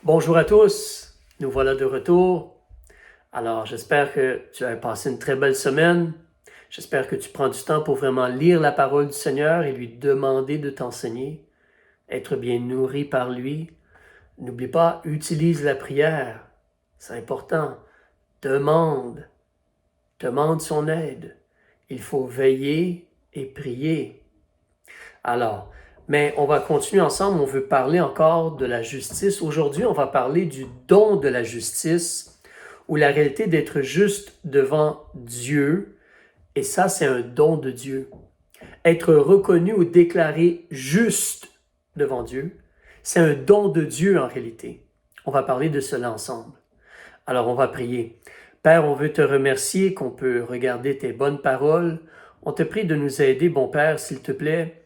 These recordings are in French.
Bonjour à tous, nous voilà de retour. Alors, j'espère que tu as passé une très belle semaine. J'espère que tu prends du temps pour vraiment lire la parole du Seigneur et lui demander de t'enseigner, être bien nourri par lui. N'oublie pas, utilise la prière, c'est important. Demande, demande son aide. Il faut veiller et prier. Alors, mais on va continuer ensemble, on veut parler encore de la justice. Aujourd'hui, on va parler du don de la justice ou la réalité d'être juste devant Dieu. Et ça, c'est un don de Dieu. Être reconnu ou déclaré juste devant Dieu, c'est un don de Dieu en réalité. On va parler de cela ensemble. Alors, on va prier. Père, on veut te remercier qu'on peut regarder tes bonnes paroles. On te prie de nous aider, bon Père, s'il te plaît.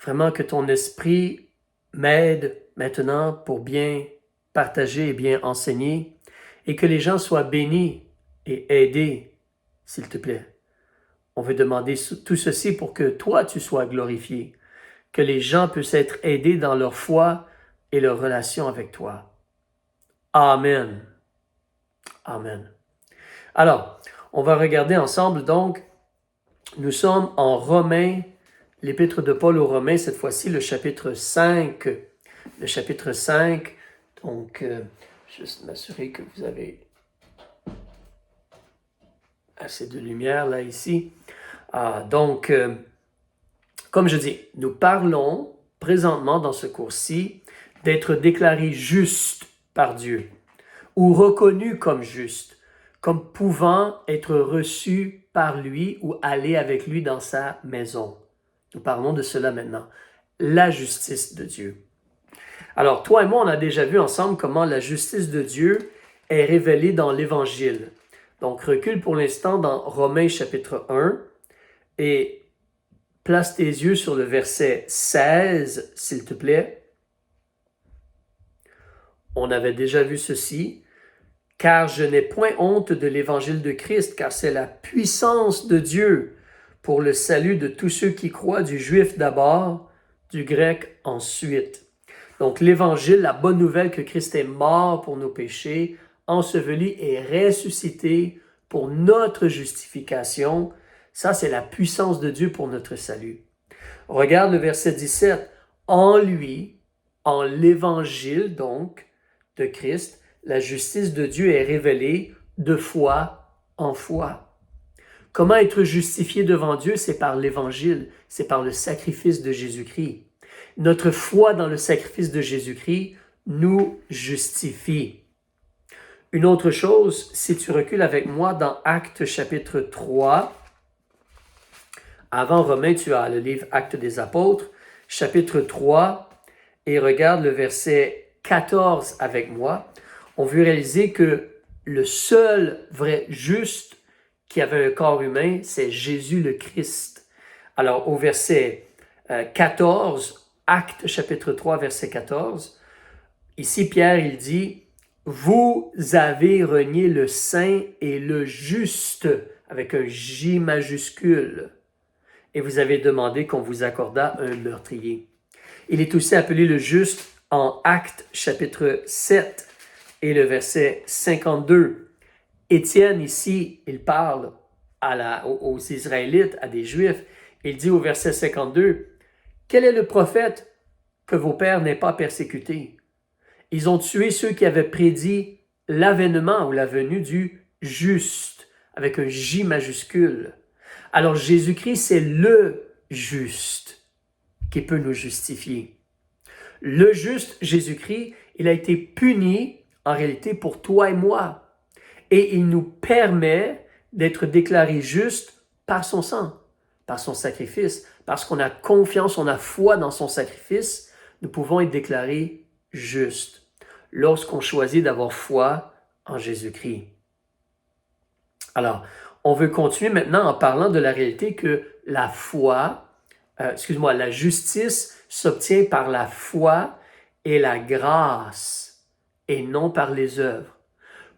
Vraiment que ton esprit m'aide maintenant pour bien partager et bien enseigner et que les gens soient bénis et aidés, s'il te plaît. On veut demander tout ceci pour que toi, tu sois glorifié, que les gens puissent être aidés dans leur foi et leur relation avec toi. Amen. Amen. Alors, on va regarder ensemble donc, nous sommes en Romains, l'épître de Paul aux Romains, cette fois-ci le chapitre 5. Le chapitre 5, donc, juste m'assurer que vous avez assez de lumière là, ici. Donc, comme je dis, nous parlons présentement dans ce cours-ci d'être déclaré juste par Dieu ou reconnu comme juste, comme pouvant être reçu par lui ou aller avec lui dans sa maison. Nous parlons de cela maintenant. La justice de Dieu. Alors, toi et moi, on a déjà vu ensemble comment la justice de Dieu est révélée dans l'Évangile. Donc, recule pour l'instant dans Romains chapitre 1 et place tes yeux sur le verset 16, s'il te plaît. On avait déjà vu ceci. Car je n'ai point honte de l'évangile de Christ, car c'est la puissance de Dieu pour le salut de tous ceux qui croient, du juif d'abord, du grec ensuite. Donc l'évangile, la bonne nouvelle que Christ est mort pour nos péchés, enseveli et ressuscité pour notre justification, ça c'est la puissance de Dieu pour notre salut. Regarde le verset 17. En lui, en l'évangile donc de Christ, la justice de Dieu est révélée de foi en foi. Comment être justifié devant Dieu? C'est par l'Évangile, c'est par le sacrifice de Jésus-Christ. Notre foi dans le sacrifice de Jésus-Christ nous justifie. Une autre chose, si tu recules avec moi dans Actes chapitre 3, avant Romains, tu as le livre Actes des Apôtres, chapitre 3, et regarde le verset 14 avec moi. On veut réaliser que le seul vrai juste qui avait un corps humain, c'est Jésus le Christ. Alors, au verset 14, Actes chapitre 3, verset 14, ici Pierre, il dit, « Vous avez renié le saint et le juste, avec un J majuscule, et vous avez demandé qu'on vous accordât un meurtrier. » Il est aussi appelé le juste en Actes chapitre 7 et le verset 52. Étienne ici, il parle aux Israélites, à des Juifs. Il dit au verset 52, « Quel est le prophète que vos pères n'aient pas persécuté? Ils ont tué ceux qui avaient prédit l'avènement ou la venue du juste, avec un J majuscule. » Alors Jésus-Christ, c'est le juste qui peut nous justifier. Le juste, Jésus-Christ, il a été puni en réalité pour toi et moi. Et il nous permet d'être déclarés justes par son sang, par son sacrifice. Parce qu'on a confiance, on a foi dans son sacrifice, nous pouvons être déclarés justes lorsqu'on choisit d'avoir foi en Jésus-Christ. Alors, on veut continuer maintenant en parlant de la réalité que la foi, la justice s'obtient par la foi et la grâce et non par les œuvres.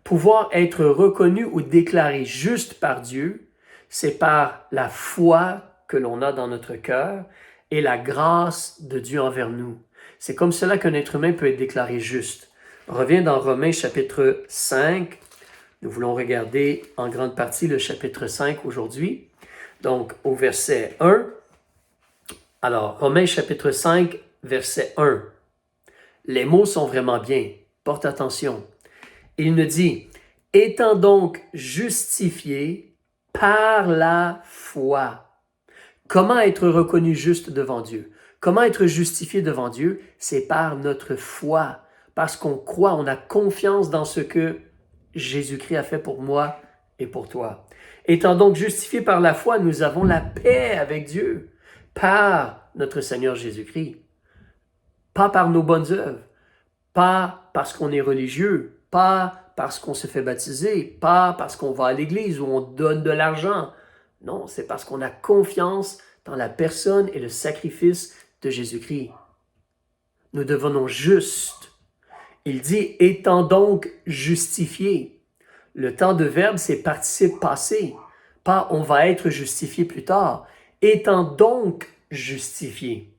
Pouvoir être reconnu ou déclaré juste par Dieu, c'est par la foi que l'on a dans notre cœur et la grâce de Dieu envers nous. C'est comme cela qu'un être humain peut être déclaré juste. Reviens dans Romains chapitre 5. Nous voulons regarder en grande partie le chapitre 5 aujourd'hui. Donc, au verset 1. Alors, Romains chapitre 5, verset 1. Les mots sont vraiment bien. Porte attention. Il nous dit, « Étant donc justifiés par la foi. » Comment être reconnu juste devant Dieu? Comment être justifié devant Dieu? C'est par notre foi. Parce qu'on croit, on a confiance dans ce que Jésus-Christ a fait pour moi et pour toi. Étant donc justifiés par la foi, nous avons la paix avec Dieu par notre Seigneur Jésus-Christ. Pas par nos bonnes œuvres, pas parce qu'on est religieux, pas parce qu'on se fait baptiser, pas parce qu'on va à l'église ou on donne de l'argent. Non, c'est parce qu'on a confiance dans la personne et le sacrifice de Jésus-Christ. Nous devenons justes. Il dit, étant donc justifiés. Le temps de verbe, c'est participe passé. Pas on va être justifié plus tard. Étant donc justifié.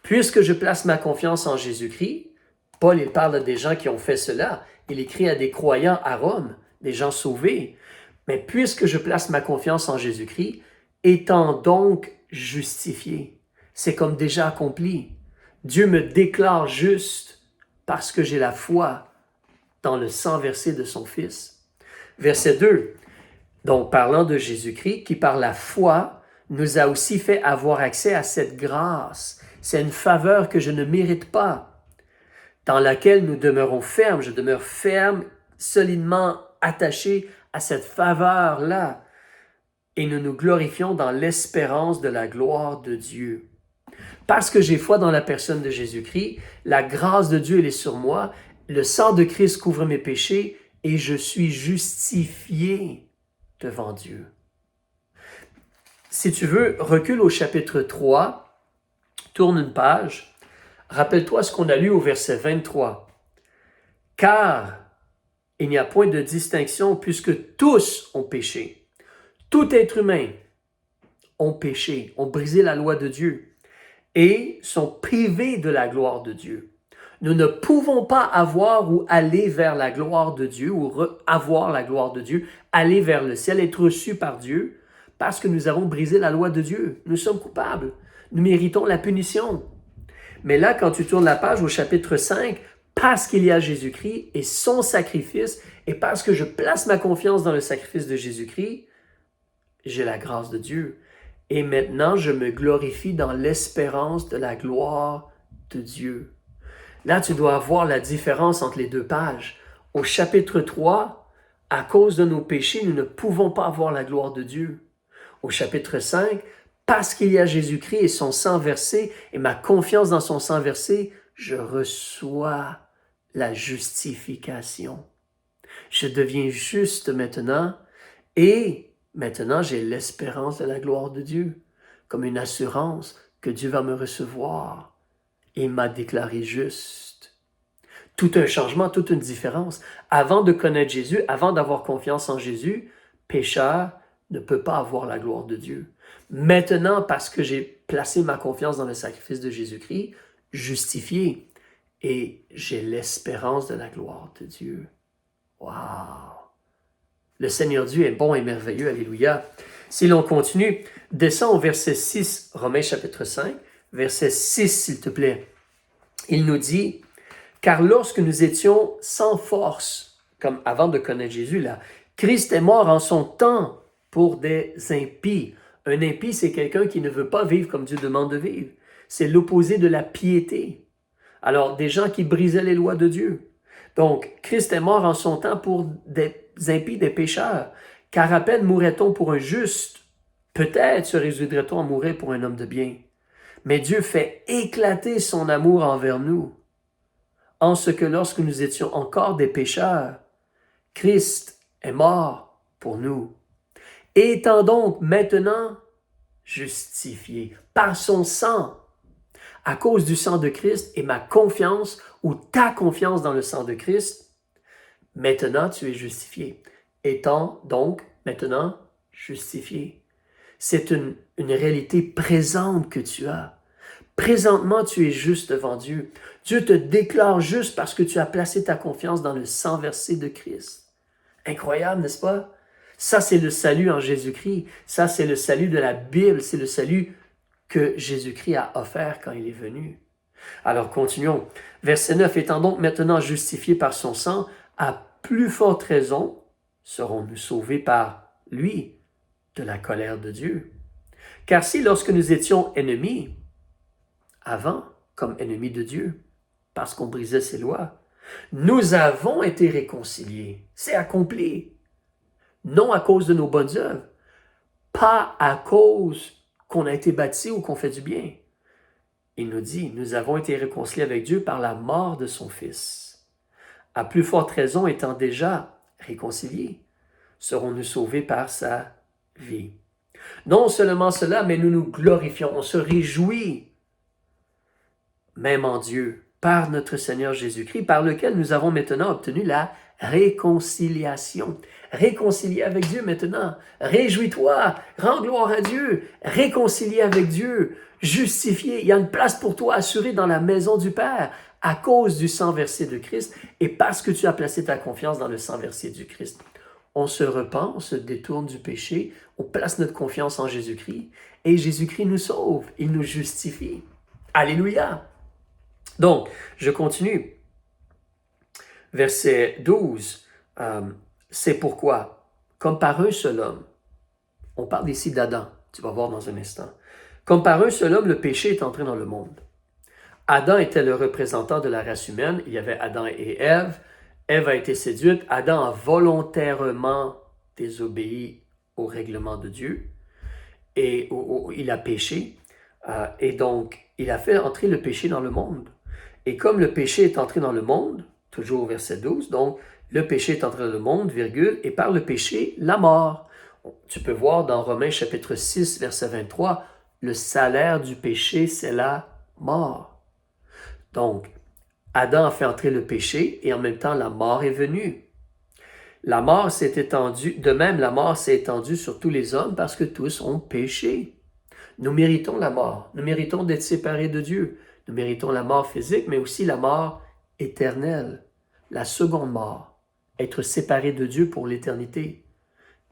Puisque je place ma confiance en Jésus-Christ, Paul il parle des gens qui ont fait cela. Il écrit à des croyants à Rome, des gens sauvés. Mais puisque je place ma confiance en Jésus-Christ, étant donc justifié, c'est comme déjà accompli. Dieu me déclare juste parce que j'ai la foi dans le sang versé de son Fils. Verset 2. Donc, parlant de Jésus-Christ, qui par la foi nous a aussi fait avoir accès à cette grâce. C'est une faveur que je ne mérite pas, dans laquelle nous demeurons fermes. Je demeure ferme, solidement attaché à cette faveur-là. Et nous nous glorifions dans l'espérance de la gloire de Dieu. Parce que j'ai foi dans la personne de Jésus-Christ, la grâce de Dieu elle est sur moi, le sang de Christ couvre mes péchés et je suis justifié devant Dieu. Si tu veux, recule au chapitre 3, tourne une page, rappelle-toi ce qu'on a lu au verset 23. « Car il n'y a point de distinction puisque tous ont péché. Tout être humain ont péché, ont brisé la loi de Dieu et sont privés de la gloire de Dieu. Nous ne pouvons pas avoir ou aller vers la gloire de Dieu ou avoir la gloire de Dieu, aller vers le ciel, être reçus par Dieu parce que nous avons brisé la loi de Dieu. Nous sommes coupables. Nous méritons la punition. Mais là, quand tu tournes la page au chapitre 5, parce qu'il y a Jésus-Christ et son sacrifice, et parce que je place ma confiance dans le sacrifice de Jésus-Christ, j'ai la grâce de Dieu. Et maintenant, je me glorifie dans l'espérance de la gloire de Dieu. Là, tu dois voir la différence entre les deux pages. Au chapitre 3, à cause de nos péchés, nous ne pouvons pas avoir la gloire de Dieu. Au chapitre 5, parce qu'il y a Jésus-Christ et son sang versé, et ma confiance dans son sang versé, je reçois la justification. Je deviens juste maintenant, et maintenant j'ai l'espérance de la gloire de Dieu, comme une assurance que Dieu va me recevoir. Il m'a déclaré juste. Tout un changement, toute une différence. Avant de connaître Jésus, avant d'avoir confiance en Jésus, pécheur ne peut pas avoir la gloire de Dieu. Maintenant, parce que j'ai placé ma confiance dans le sacrifice de Jésus-Christ, justifié, et j'ai l'espérance de la gloire de Dieu. Wow! Le Seigneur Dieu est bon et merveilleux, alléluia. Si l'on continue, descends au verset 6, Romains chapitre 5, verset 6, s'il te plaît. Il nous dit, « Car lorsque nous étions sans force, comme avant de connaître Jésus, là, Christ est mort en son temps pour des impies. » Un impie, c'est quelqu'un qui ne veut pas vivre comme Dieu demande de vivre. C'est l'opposé de la piété. Alors, des gens qui brisaient les lois de Dieu. Donc, Christ est mort en son temps pour des impies, des pécheurs. Car à peine mourrait-on pour un juste, peut-être se résoudrait-on à mourir pour un homme de bien. Mais Dieu fait éclater son amour envers nous, en ce que lorsque nous étions encore des pécheurs, Christ est mort pour nous. Étant donc maintenant justifié par son sang, à cause du sang de Christ et ma confiance ou ta confiance dans le sang de Christ, maintenant tu es justifié. Étant donc maintenant justifié. C'est une réalité présente que tu as. Présentement, tu es juste devant Dieu. Dieu te déclare juste parce que tu as placé ta confiance dans le sang versé de Christ. Incroyable, n'est-ce pas? Ça, c'est le salut en Jésus-Christ. Ça, c'est le salut de la Bible. C'est le salut que Jésus-Christ a offert quand il est venu. Alors, continuons. Verset 9. Étant donc maintenant justifiés par son sang, à plus forte raison serons-nous sauvés par lui de la colère de Dieu. Car si lorsque nous étions ennemis, avant comme ennemis de Dieu, parce qu'on brisait ses lois, nous avons été réconciliés, c'est accompli, non à cause de nos bonnes œuvres, pas à cause qu'on a été baptisé ou qu'on fait du bien. Il nous dit, nous avons été réconciliés avec Dieu par la mort de son Fils. À plus forte raison, étant déjà réconciliés, serons-nous sauvés par sa vie. Non seulement cela, mais nous nous glorifions, on se réjouit, même en Dieu, par notre Seigneur Jésus-Christ, par lequel nous avons maintenant obtenu la réconciliation. Réconcilié avec Dieu maintenant. Réjouis-toi, rends gloire à Dieu, réconcilié avec Dieu, justifié. Il y a une place pour toi assurée dans la maison du Père à cause du sang versé de Christ et parce que tu as placé ta confiance dans le sang versé du Christ. On se repent, on se détourne du péché, on place notre confiance en Jésus-Christ et Jésus-Christ nous sauve, il nous justifie. Alléluia! Donc, je continue. Verset 12. C'est pourquoi, comme par un seul homme, on parle ici d'Adam, tu vas voir dans un instant. Comme par un seul homme, le péché est entré dans le monde. Adam était le représentant de la race humaine. Il y avait Adam et Ève. Ève a été séduite. Adam a volontairement désobéi au règlement de Dieu et il a péché. Et donc, il a fait entrer le péché dans le monde. Et comme le péché est entré dans le monde, toujours au verset 12, donc le péché est entré dans le monde, virgule, et par le péché, la mort. Tu peux voir dans Romains chapitre 6, verset 23, le salaire du péché, c'est la mort. Donc, Adam a fait entrer le péché et en même temps, la mort est venue. La mort s'est étendue, de même, la mort s'est étendue sur tous les hommes parce que tous ont péché. Nous méritons la mort, nous méritons d'être séparés de Dieu. Nous méritons la mort physique, mais aussi la mort éternelle, la seconde mort, être séparés de Dieu pour l'éternité,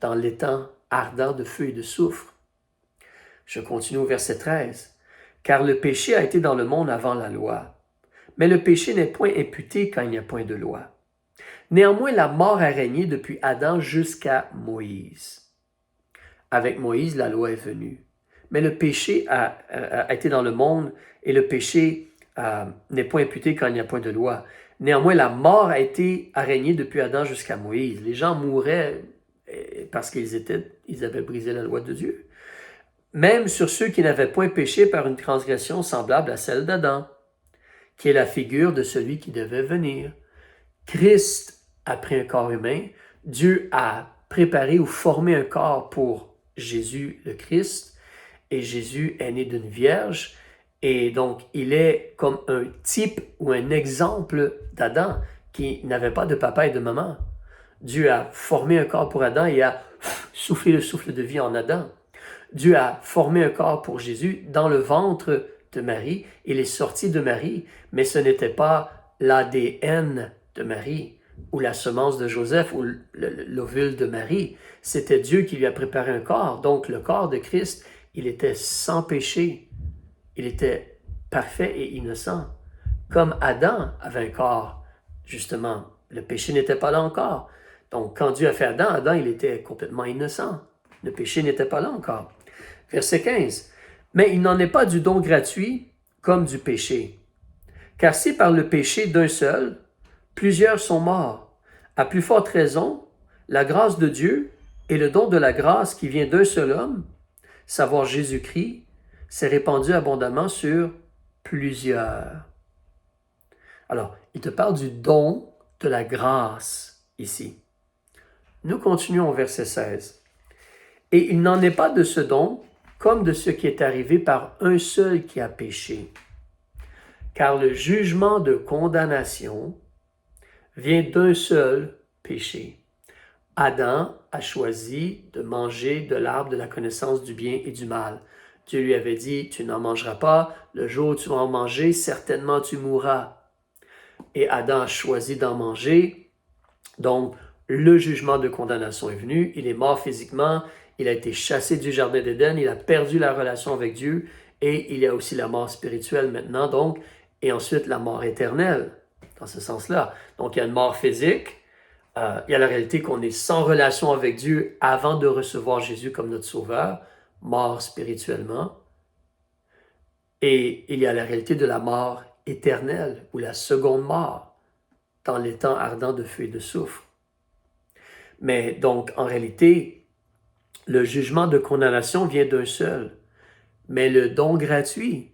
dans l'étang ardent de feu et de soufre. Je continue au verset 13. Car le péché a été dans le monde avant la loi, mais le péché n'est point imputé quand il n'y a point de loi. Néanmoins, la mort a régné depuis Adam jusqu'à Moïse. Avec Moïse, la loi est venue. Mais le péché a été dans le monde et le péché n'est point imputé quand il n'y a point de loi. Néanmoins, la mort a régné depuis Adam jusqu'à Moïse. Les gens mouraient parce qu'ils avaient brisé la loi de Dieu. Même sur ceux qui n'avaient point péché par une transgression semblable à celle d'Adam, qui est la figure de celui qui devait venir. Christ a pris un corps humain. Dieu a préparé ou formé un corps pour Jésus le Christ. Et Jésus est né d'une vierge, et donc il est comme un type ou un exemple d'Adam qui n'avait pas de papa et de maman. Dieu a formé un corps pour Adam et a soufflé le souffle de vie en Adam. Dieu a formé un corps pour Jésus dans le ventre de Marie. Il est sorti de Marie, mais ce n'était pas l'ADN de Marie ou la semence de Joseph ou l'ovule de Marie. C'était Dieu qui lui a préparé un corps. Donc le corps de Christ, il était sans péché, il était parfait et innocent. Comme Adam avait un corps, justement, le péché n'était pas là encore. Donc quand Dieu a fait Adam, Adam, il était complètement innocent. Le péché n'était pas là encore. Verset 15. Mais il n'en est pas du don gratuit comme du péché. Car si par le péché d'un seul, plusieurs sont morts, à plus forte raison, la grâce de Dieu et le don de la grâce qui vient d'un seul homme, savoir Jésus-Christ, s'est répandu abondamment sur plusieurs. Alors, il te parle du don de la grâce ici. Nous continuons au verset 16. Et il n'en est pas de ce don comme de ce qui est arrivé par un seul qui a péché. Car le jugement de condamnation vient d'un seul péché. Adam a choisi de manger de l'arbre de la connaissance du bien et du mal. Dieu lui avait dit, tu n'en mangeras pas, le jour où tu vas en manger, certainement tu mourras. et Adam a choisi d'en manger. Donc, le jugement de condamnation est venu. Il est mort physiquement. Il a été chassé du jardin d'Éden. Il a perdu la relation avec Dieu. Et il y a aussi la mort spirituelle maintenant, donc, et ensuite la mort éternelle, dans ce sens-là. Donc, il y a une mort physique. Il y a la réalité qu'on est sans relation avec Dieu avant de recevoir Jésus comme notre sauveur, mort spirituellement. Et il y a la réalité de la mort éternelle, ou la seconde mort, dans les temps ardents de feu et de soufre. Mais donc, en réalité, le jugement de condamnation vient d'un seul, mais le don gratuit.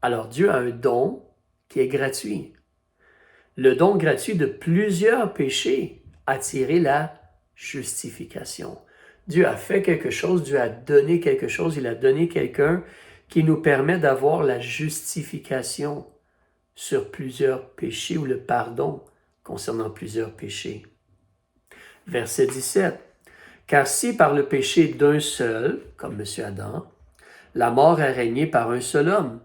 Alors, Dieu a un don qui est gratuit. Le don gratuit de plusieurs péchés a tiré la justification. Dieu a fait quelque chose, Dieu a donné quelque chose, il a donné quelqu'un qui nous permet d'avoir la justification sur plusieurs péchés ou le pardon concernant plusieurs péchés. Verset 17. Car si par le péché d'un seul, comme M. Adam, la mort a régné par un seul homme,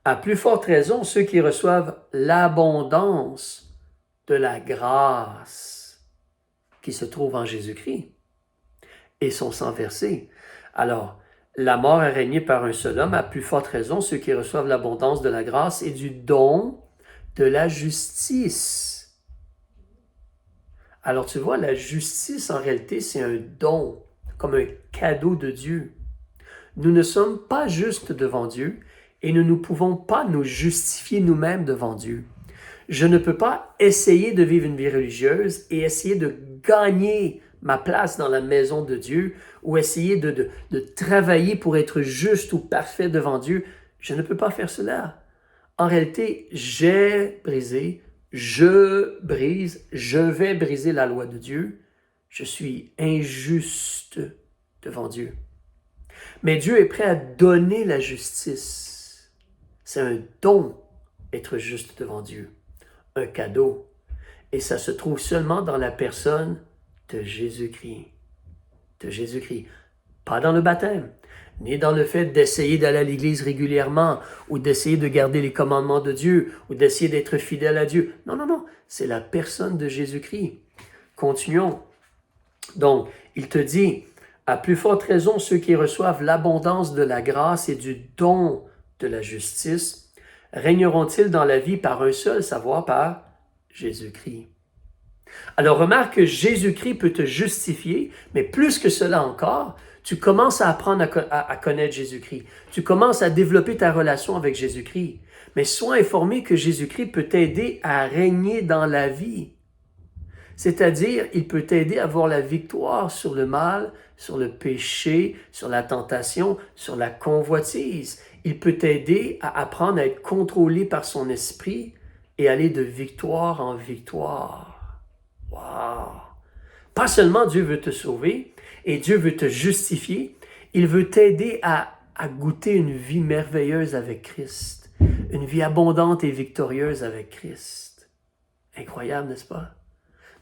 à plus forte raison ceux qui reçoivent l'abondance de la grâce qui se trouve en Jésus-Christ et son sang versé. Alors, la mort a régné par un seul homme, à plus forte raison ceux qui reçoivent l'abondance de la grâce et du don de la justice. Alors tu vois, la justice en réalité c'est un don, comme un cadeau de Dieu. Nous ne sommes pas justes devant Dieu et nous ne pouvons pas nous justifier nous-mêmes devant Dieu. Je ne peux pas essayer de vivre une vie religieuse et essayer de gagner ma place dans la maison de Dieu ou essayer de travailler pour être juste ou parfait devant Dieu. Je ne peux pas faire cela. En réalité, j'ai brisé, je brise, je vais briser la loi de Dieu. Je suis injuste devant Dieu. Mais Dieu est prêt à donner la justice. C'est un don, être juste devant Dieu. Un cadeau. Et ça se trouve seulement dans la personne de Jésus-Christ. De Jésus-Christ. Pas dans le baptême, ni dans le fait d'essayer d'aller à l'église régulièrement, ou d'essayer de garder les commandements de Dieu, ou d'essayer d'être fidèle à Dieu. Non, non, non. C'est la personne de Jésus-Christ. Continuons. Donc, il te dit, à plus forte raison, ceux qui reçoivent l'abondance de la grâce et du don de la justice, régneront-ils dans la vie par un seul, savoir par Jésus-Christ. Alors remarque que Jésus-Christ peut te justifier, mais plus que cela encore, tu commences à apprendre à connaître Jésus-Christ. Tu commences à développer ta relation avec Jésus-Christ. Mais sois informé que Jésus-Christ peut t'aider à régner dans la vie. C'est-à-dire, il peut t'aider à avoir la victoire sur le mal, sur le péché, sur la tentation, sur la convoitise. Il peut t'aider à apprendre à être contrôlé par son esprit et aller de victoire en victoire. Wow! Pas seulement Dieu veut te sauver et Dieu veut te justifier, il veut t'aider à goûter une vie merveilleuse avec Christ, une vie abondante et victorieuse avec Christ. Incroyable, n'est-ce pas?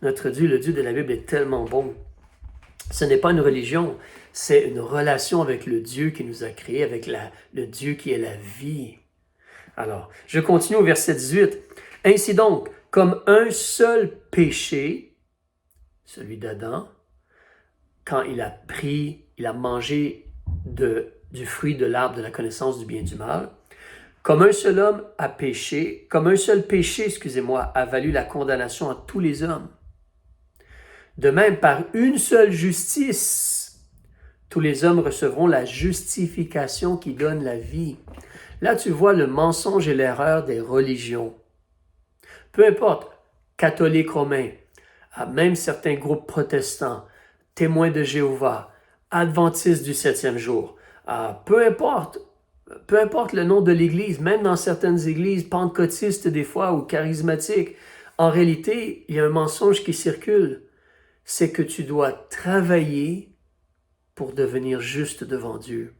Notre Dieu, le Dieu de la Bible, est tellement bon. Ce n'est pas une religion, c'est une relation avec le Dieu qui nous a créés, avec le Dieu qui est la vie. Alors, je continue au verset 18. Ainsi donc, comme un seul péché, celui d'Adam, quand il a mangé du fruit de l'arbre de la connaissance du bien et du mal, comme un seul homme a péché, comme un seul péché, a valu la condamnation à tous les hommes. De même, par une seule justice, tous les hommes recevront la justification qui donne la vie. Là, tu vois le mensonge et l'erreur des religions. Peu importe, catholiques romains, même certains groupes protestants, témoins de Jéhovah, adventistes du 7e jour, peu importe le nom de l'Église, même dans certaines églises pentecôtistes des fois ou charismatiques, en réalité, il y a un mensonge qui circule. C'est que tu dois travailler pour devenir juste devant Dieu.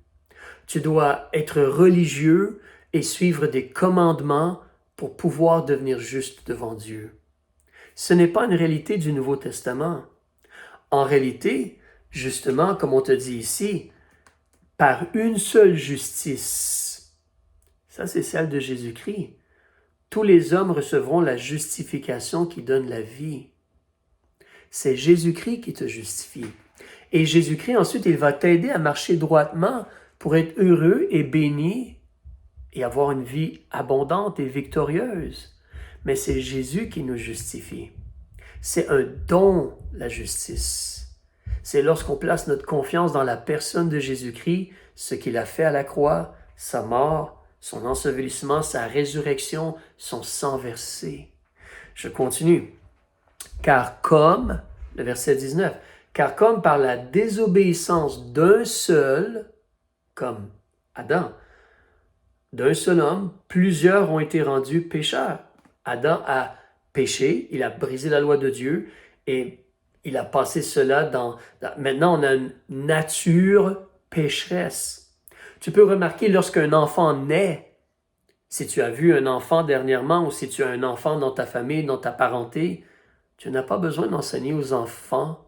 Tu dois être religieux et suivre des commandements pour pouvoir devenir juste devant Dieu. Ce n'est pas une réalité du Nouveau Testament. En réalité, justement, comme on te dit ici, par une seule justice, ça c'est celle de Jésus-Christ, tous les hommes recevront la justification qui donne la vie. C'est Jésus-Christ qui te justifie. Et Jésus-Christ, ensuite, il va t'aider à marcher droitement pour être heureux et béni et avoir une vie abondante et victorieuse. Mais c'est Jésus qui nous justifie. C'est un don, la justice. C'est lorsqu'on place notre confiance dans la personne de Jésus-Christ, ce qu'il a fait à la croix, sa mort, son ensevelissement, sa résurrection, son sang versé. Je continue. Car comme, le verset 19, car comme par la désobéissance d'un seul, comme Adam, d'un seul homme, plusieurs ont été rendus pécheurs. Adam a péché, il a brisé la loi de Dieu et il a passé cela maintenant on a une nature pécheresse. Tu peux remarquer lorsqu'un enfant naît, si tu as vu un enfant dernièrement ou si tu as un enfant dans ta famille, dans ta parenté, tu n'as pas besoin d'enseigner aux enfants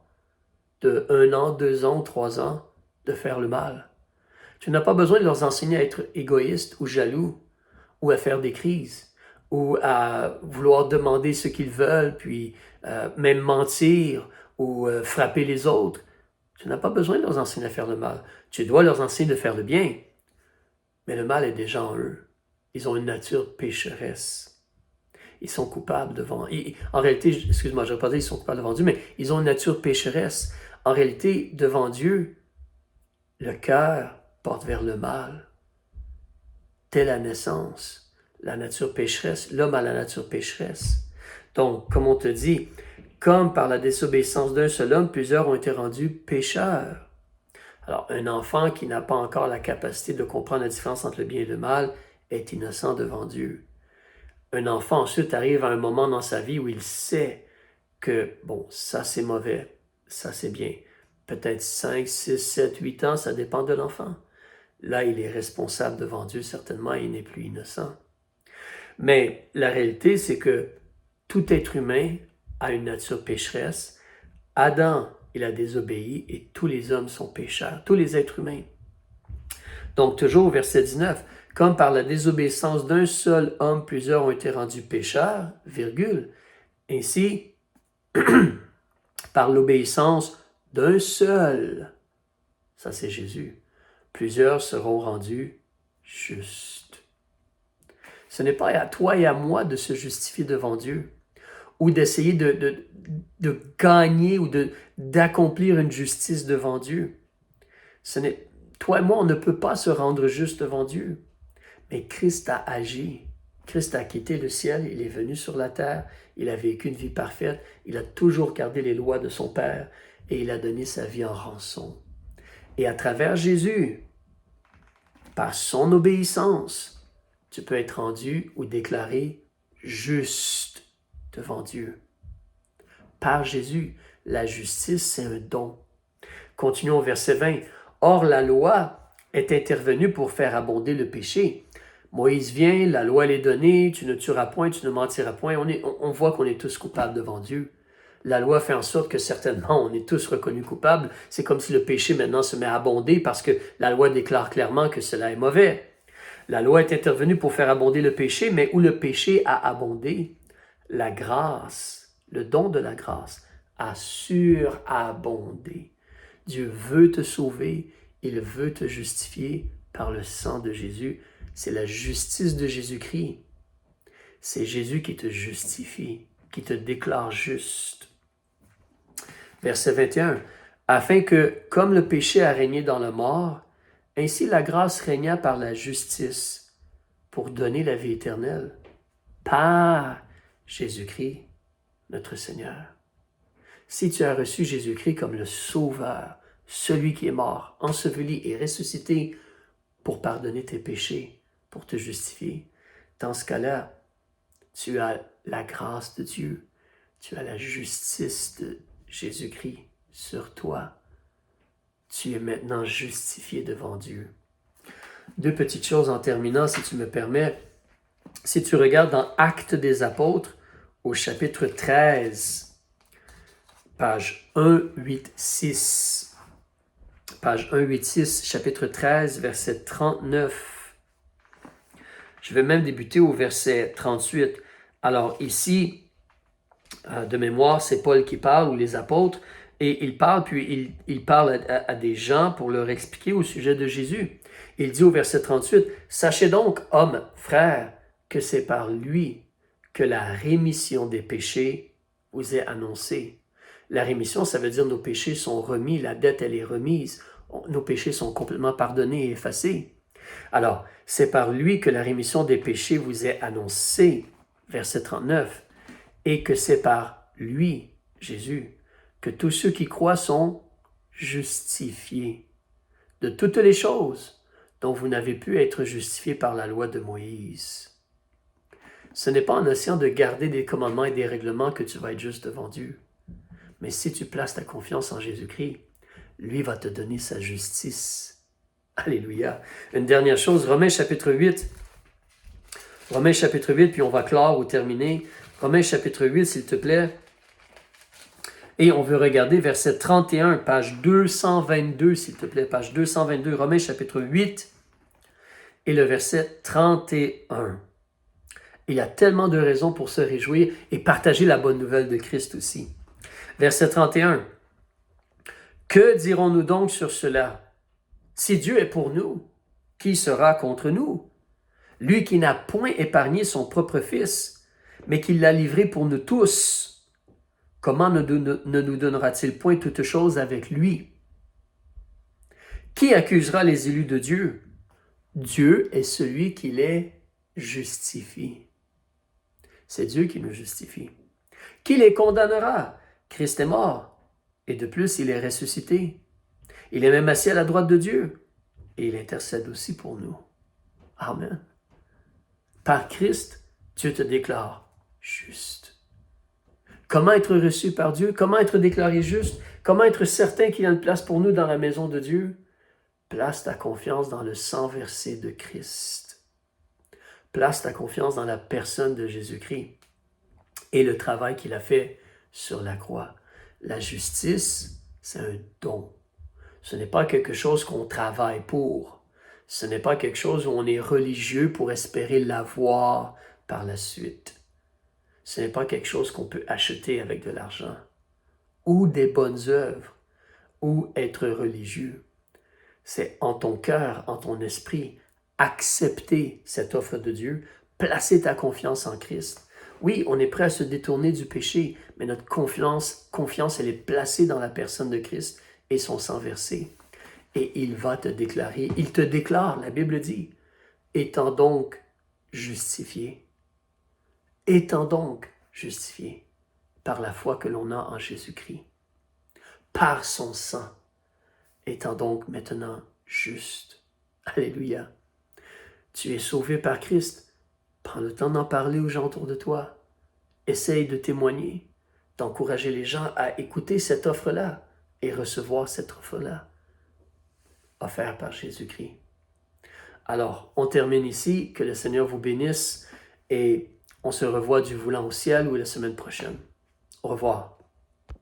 de 1 an, 2 ans, 3 ans de faire le mal. Tu n'as pas besoin de leur enseigner à être égoïstes ou jaloux ou à faire des crises ou à vouloir demander ce qu'ils veulent, puis même mentir ou frapper les autres. Tu n'as pas besoin de leur enseigner à faire le mal. Tu dois leur enseigner de faire le bien. Mais le mal est déjà en eux. Ils ont une nature pécheresse. Ils sont coupables devant... En réalité, excuse-moi, je ne vais pas dire qu'ils sont coupables devant Dieu, mais ils ont une nature pécheresse. En réalité, devant Dieu, le cœur porte vers le mal. Dès la naissance, la nature pécheresse, l'homme a la nature pécheresse. Donc, comme on te dit, comme par la désobéissance d'un seul homme, plusieurs ont été rendus pécheurs. Alors, un enfant qui n'a pas encore la capacité de comprendre la différence entre le bien et le mal est innocent devant Dieu. Un enfant ensuite arrive à un moment dans sa vie où il sait que, bon, ça c'est mauvais, ça c'est bien. Peut-être 5, 6, 7, 8 ans, ça dépend de l'enfant. Là, il est responsable devant Dieu, certainement, et il n'est plus innocent. Mais la réalité, c'est que tout être humain a une nature pécheresse. Adam, il a désobéi et tous les hommes sont pécheurs, tous les êtres humains. Donc, toujours au verset 19, comme par la désobéissance d'un seul homme, plusieurs ont été rendus pécheurs, virgule. Ainsi, par l'obéissance d'un seul, ça c'est Jésus, plusieurs seront rendus justes. Ce n'est pas à toi et à moi de se justifier devant Dieu ou d'essayer de gagner ou d'accomplir une justice devant Dieu. Toi et moi, on ne peut pas se rendre juste devant Dieu. Mais Christ a agi. Christ a quitté le ciel, il est venu sur la terre, il a vécu une vie parfaite, il a toujours gardé les lois de son Père et il a donné sa vie en rançon. Et à travers Jésus, par son obéissance, tu peux être rendu ou déclaré juste devant Dieu. Par Jésus, la justice, c'est un don. Continuons au verset 20. Or, la loi est intervenue pour faire abonder le péché. Moïse vient, la loi elle est donnée, tu ne tueras point, tu ne mentiras point. On voit qu'on est tous coupables devant Dieu. La loi fait en sorte que certainement, on est tous reconnus coupables. C'est comme si le péché maintenant se met à abonder parce que la loi déclare clairement que cela est mauvais. La loi est intervenue pour faire abonder le péché, mais où le péché a abondé, la grâce, le don de la grâce, a surabondé. Dieu veut te sauver, il veut te justifier par le sang de Jésus. C'est la justice de Jésus-Christ. C'est Jésus qui te justifie, qui te déclare juste. Verset 21. Afin que, comme le péché a régné dans la mort, ainsi la grâce régna par la justice pour donner la vie éternelle par Jésus-Christ, notre Seigneur. Si tu as reçu Jésus-Christ comme le Sauveur, celui qui est mort, enseveli et ressuscité pour pardonner tes péchés, pour te justifier, dans ce cas-là, tu as la grâce de Dieu, tu as la justice de Jésus-Christ sur toi. Tu es maintenant justifié devant Dieu. Deux petites choses en terminant, si tu me permets. Si tu regardes dans Actes des Apôtres, au chapitre 13, page 186, page 186, chapitre 13, verset 39. Je vais même débuter au verset 38. Alors ici, de mémoire, c'est Paul qui parle, ou les apôtres, et il parle, puis il parle à des gens pour leur expliquer au sujet de Jésus. Il dit au verset 38, « Sachez donc, hommes, frères, que c'est par lui que la rémission des péchés vous est annoncée. » La rémission, ça veut dire nos péchés sont remis, la dette, elle est remise. Nos péchés sont complètement pardonnés et effacés. Alors, c'est par lui que la rémission des péchés vous est annoncée, verset 39, et que c'est par lui, Jésus, que tous ceux qui croient sont justifiés de toutes les choses dont vous n'avez pu être justifiés par la loi de Moïse. Ce n'est pas en essayant de garder des commandements et des règlements que tu vas être juste devant Dieu. Mais si tu places ta confiance en Jésus-Christ, lui va te donner sa justice. Alléluia. Une dernière chose, Romains chapitre 8. Romains chapitre 8, puis on va clore ou terminer. Romains chapitre 8, s'il te plaît. Et on veut regarder verset 31, page 222, s'il te plaît, page 222, Romains chapitre 8 et le verset 31. Il y a tellement de raisons pour se réjouir et partager la bonne nouvelle de Christ aussi. Verset 31. Que dirons-nous donc sur cela? Si Dieu est pour nous, qui sera contre nous? Lui qui n'a point épargné son propre Fils, mais qui l'a livré pour nous tous, comment ne nous donnera-t-il point toutes choses avec lui? Qui accusera les élus de Dieu? Dieu est celui qui les justifie. C'est Dieu qui nous justifie. Qui les condamnera? Christ est mort, et de plus, il est ressuscité. Il est même assis à la droite de Dieu, et il intercède aussi pour nous. Amen. Par Christ, Dieu te déclare juste. Comment être reçu par Dieu? Comment être déclaré juste? Comment être certain qu'il y a une place pour nous dans la maison de Dieu? Place ta confiance dans le sang versé de Christ. Place ta confiance dans la personne de Jésus-Christ et le travail qu'il a fait sur la croix. La justice, c'est un don. Ce n'est pas quelque chose qu'on travaille pour. Ce n'est pas quelque chose où on est religieux pour espérer l'avoir par la suite. Ce n'est pas quelque chose qu'on peut acheter avec de l'argent ou des bonnes œuvres ou être religieux. C'est en ton cœur, en ton esprit, accepter cette offre de Dieu, placer ta confiance en Christ. Oui, on est prêt à se détourner du péché, mais notre confiance, elle est placée dans la personne de Christ et son sang versé. Et il va te déclarer, il te déclare, la Bible dit, étant donc justifié. Étant donc justifié par la foi que l'on a en Jésus-Christ, par son sang, étant donc maintenant juste. Alléluia. Tu es sauvé par Christ. Prends le temps d'en parler aux gens autour de toi. Essaye de témoigner, d'encourager les gens à écouter cette offre-là et recevoir cette offre-là, offerte par Jésus-Christ. Alors, on termine ici. Que le Seigneur vous bénisse et on se revoit du voulant au ciel ou la semaine prochaine. Au revoir.